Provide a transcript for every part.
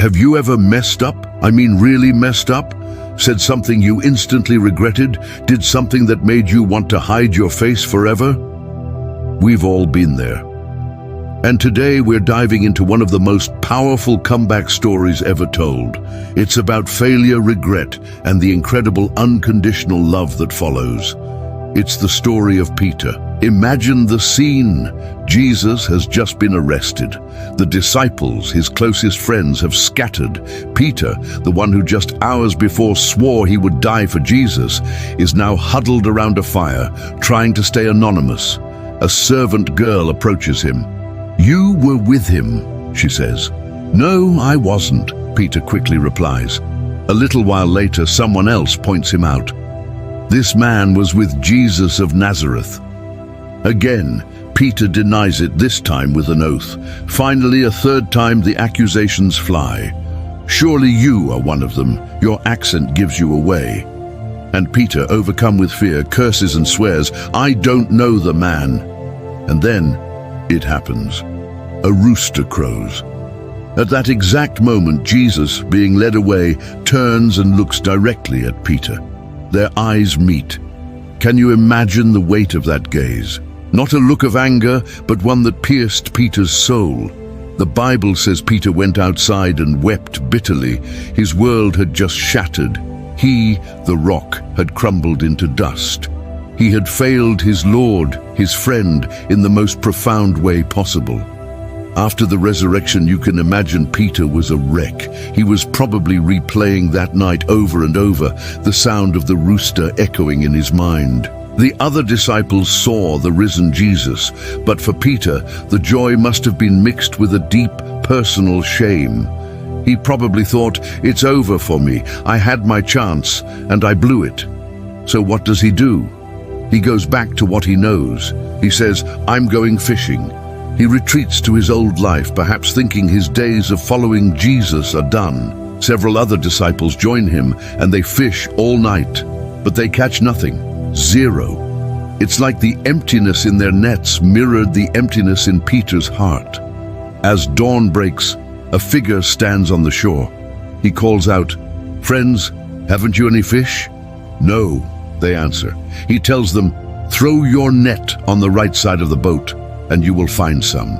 Have you ever messed up? I mean really messed up? Said something you instantly regretted? Did something that made you want to hide your face forever? We've all been there. And today we're diving into one of the most powerful comeback stories ever told. It's about failure, regret, and the incredible unconditional love that follows. It's the story of Peter. Imagine the scene. Jesus has just been arrested. The disciples, his closest friends, have scattered. Peter, the one who just hours before swore he would die for Jesus, is now huddled around a fire, trying to stay anonymous. A servant girl approaches him. "You were with him," she says. "No, I wasn't," Peter quickly replies. A little while later, someone else points him out. "This man was with Jesus of Nazareth." Again, Peter denies it, this time with an oath. Finally, a third time, the accusations fly. "Surely you are one of them. Your accent gives you away." And Peter, overcome with fear, curses and swears, "I don't know the man." And then it happens. A rooster crows. At that exact moment, Jesus, being led away, turns and looks directly at Peter. Their eyes meet. Can you imagine the weight of that gaze? Not a look of anger, but one that pierced Peter's soul. The Bible says Peter went outside and wept bitterly. His world had just shattered. He, the rock, had crumbled into dust. He had failed his Lord, his friend, in the most profound way possible. After the resurrection, you can imagine Peter was a wreck. He was probably replaying that night over and over, the sound of the rooster echoing in his mind. The other disciples saw the risen Jesus, but for Peter, the joy must have been mixed with a deep, personal shame. He probably thought, "It's over for me. I had my chance, and I blew it." So what does he do? He goes back to what he knows. He says, "I'm going fishing." He retreats to his old life, perhaps thinking his days of following Jesus are done. Several other disciples join him, and they fish all night, but they catch nothing. Zero. It's like the emptiness in their nets mirrored the emptiness in Peter's heart. As dawn breaks, a figure stands on the shore. He calls out, "Friends, haven't you any fish?" "No," they answer. He tells them, "Throw your net on the right side of the boat, and you will find some."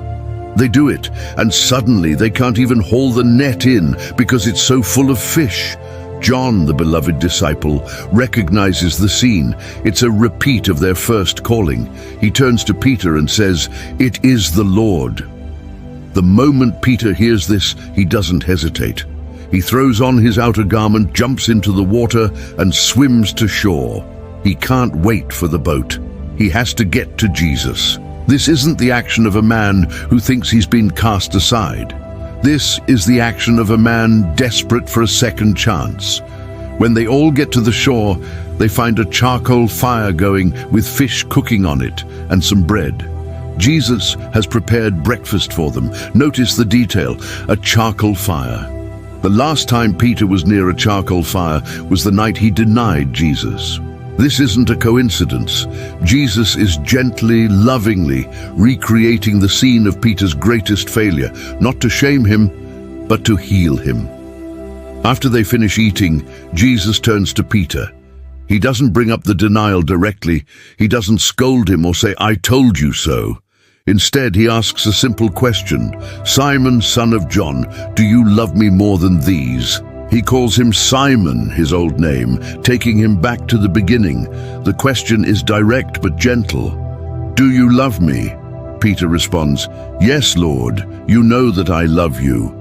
They do it, and suddenly they can't even haul the net in because it's so full of fish. John, the beloved disciple, recognizes the scene. It's a repeat of their first calling. He turns to Peter and says, "It is the Lord." The moment Peter hears this, he doesn't hesitate. He throws on his outer garment, jumps into the water, and swims to shore. He can't wait for the boat. He has to get to Jesus. This isn't the action of a man who thinks he's been cast aside. This is the action of a man desperate for a second chance. When they all get to the shore, they find a charcoal fire going with fish cooking on it and some bread. Jesus has prepared breakfast for them. Notice the detail, a charcoal fire. The last time Peter was near a charcoal fire was the night he denied Jesus. This isn't a coincidence. Jesus is gently, lovingly recreating the scene of Peter's greatest failure, not to shame him, but to heal him. After they finish eating, Jesus turns to Peter. He doesn't bring up the denial directly. He doesn't scold him or say, "I told you so." Instead, he asks a simple question. "Simon, son of John, do you love me more than these?" He calls him Simon, his old name, taking him back to the beginning. The question is direct but gentle. "Do you love me?" Peter responds, "Yes, Lord, you know that I love you."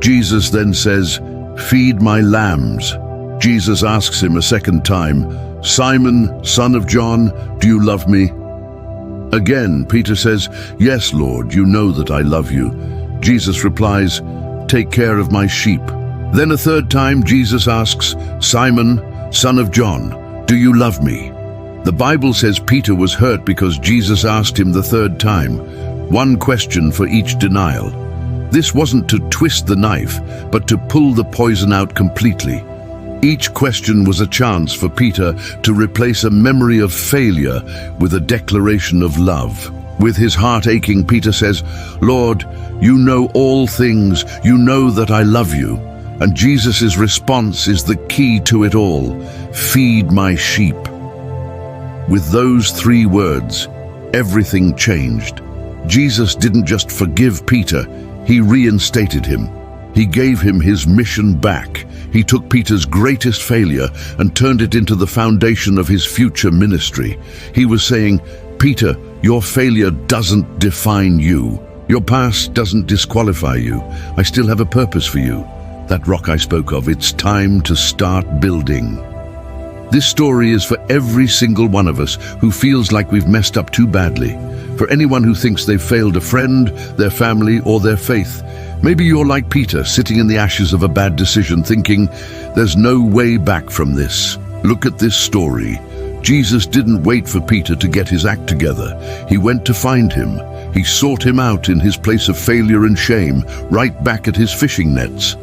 Jesus then says, "Feed my lambs." Jesus asks him a second time, "Simon, son of John, do you love me?" Again, Peter says, "Yes, Lord, you know that I love you." Jesus replies, "Take care of my sheep." Then a third time, Jesus asks, "Simon, son of John, do you love me?" The Bible says Peter was hurt because Jesus asked him the third time, one question for each denial. This wasn't to twist the knife, but to pull the poison out completely. Each question was a chance for Peter to replace a memory of failure with a declaration of love. With his heart aching, Peter says, "Lord, you know all things. You know that I love you." And Jesus' response is the key to it all. Feed my sheep. With those 3 words, everything changed. Jesus didn't just forgive Peter, he reinstated him. He gave him his mission back. He took Peter's greatest failure and turned it into the foundation of his future ministry. He was saying, Peter, your failure doesn't define you. Your past doesn't disqualify you. I still have a purpose for you. That rock I spoke of, it's time to start building. This story is for every single one of us who feels like we've messed up too badly. For anyone who thinks they've failed a friend, their family, or their faith. Maybe you're like Peter, sitting in the ashes of a bad decision, thinking, there's no way back from this. Look at this story. Jesus didn't wait for Peter to get his act together. He went to find him. He sought him out in his place of failure and shame, right back at his fishing nets.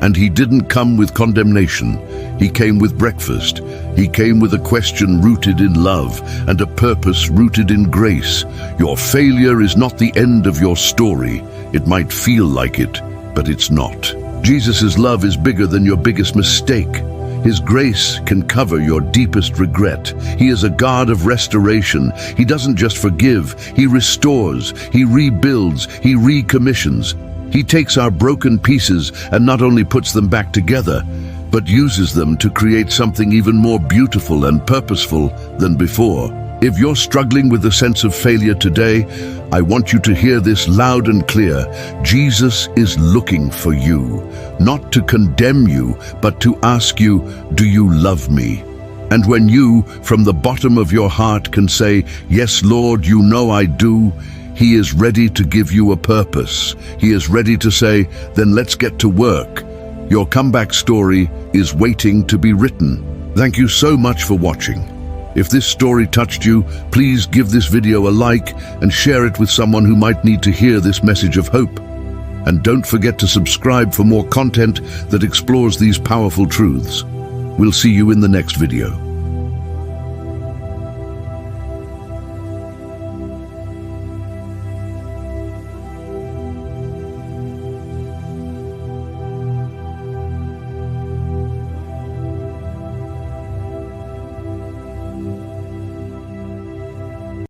And he didn't come with condemnation. He came with breakfast. He came with a question rooted in love and a purpose rooted in grace. Your failure is not the end of your story. It might feel like it, but it's not. Jesus' love is bigger than your biggest mistake. His grace can cover your deepest regret. He is a God of restoration. He doesn't just forgive, he restores, he rebuilds, he recommissions. He takes our broken pieces and not only puts them back together, but uses them to create something even more beautiful and purposeful than before. If you're struggling with a sense of failure today, I want you to hear this loud and clear. Jesus is looking for you, not to condemn you, but to ask you, do you love me? And when you, from the bottom of your heart, can say, yes, Lord, you know I do, He is ready to give you a purpose. He is ready to say, then let's get to work. Your comeback story is waiting to be written. Thank you so much for watching. If this story touched you, please give this video a like and share it with someone who might need to hear this message of hope. And don't forget to subscribe for more content that explores these powerful truths. We'll see you in the next video.